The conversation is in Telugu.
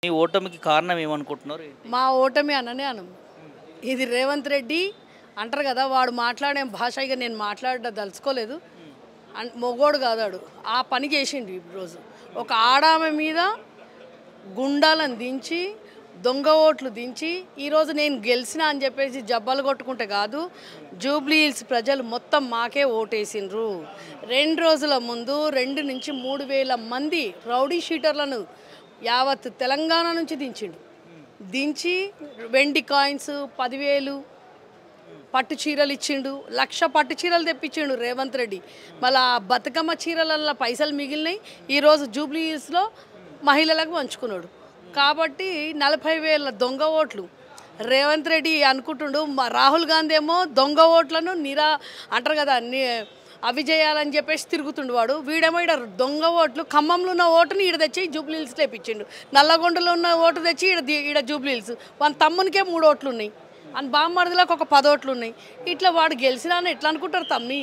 ఈ ఓటమికి కారణం ఏమనుకుంటున్నారు? మా ఓటమి అననే అనం. ఇది రేవంత్ రెడ్డి అంటారు కదా, వాడు మాట్లాడే భాష ఇక నేను మాట్లాడదలుచుకోలేదు. మొగోడు కాదాడు ఆ పని చేసిండు ఈరోజు. ఒక ఆడామె మీద గుండాలను దించి దొంగ ఓట్లు దించి ఈరోజు నేను గెలిచిన అని చెప్పేసి జబ్బలు కొట్టుకుంటే కాదు, జూబ్లీ హిల్స్ ప్రజలు మొత్తం మాకే ఓటేసిండ్రు. 2 రోజుల ముందు 2 నుంచి 3 వేల మంది రౌడీ షీటర్లను యావత్ తెలంగాణ నుంచి దించి వెండి కాయిన్స్ 10,000 పట్టు చీరలు ఇచ్చిండు. 1,00,000 పట్టు చీరలు తెప్పించిండు రేవంత్ రెడ్డి. మళ్ళీ ఆ బతుకమ్మ చీరలల్లో పైసలు మిగిలినాయి ఈరోజు జూబ్లీ హిల్స్లో మహిళలకు పంచుకున్నాడు. కాబట్టి 40,000 దొంగ ఓట్లు రేవంత్ రెడ్డి అనుకుంటుండు. రాహుల్ గాంధీ ఏమో దొంగ ఓట్లను అంటారు కదా, అవి చేయాలని చెప్పేసి తిరుగుతుండు వాడు. వీడేమో ఇక్కడ దొంగ ఓట్లు, ఖమ్మంలో ఉన్న ఓటుని ఈడ తెచ్చి జూబ్లీ హిల్స్ తెప్పించిండు. నల్లగొండలో ఉన్న ఓటు తెచ్చి ఈడ జూబ్లీ హిల్స్. వాళ్ళ తమ్మునికే 3 ఓట్లు ఉన్నాయి, అని బామ్మర్దులకు ఒక 10 ఓట్లు ఉన్నాయి. ఇట్లా వాడు గెలిచినా అని ఎట్లా అనుకుంటారు తమ్మి?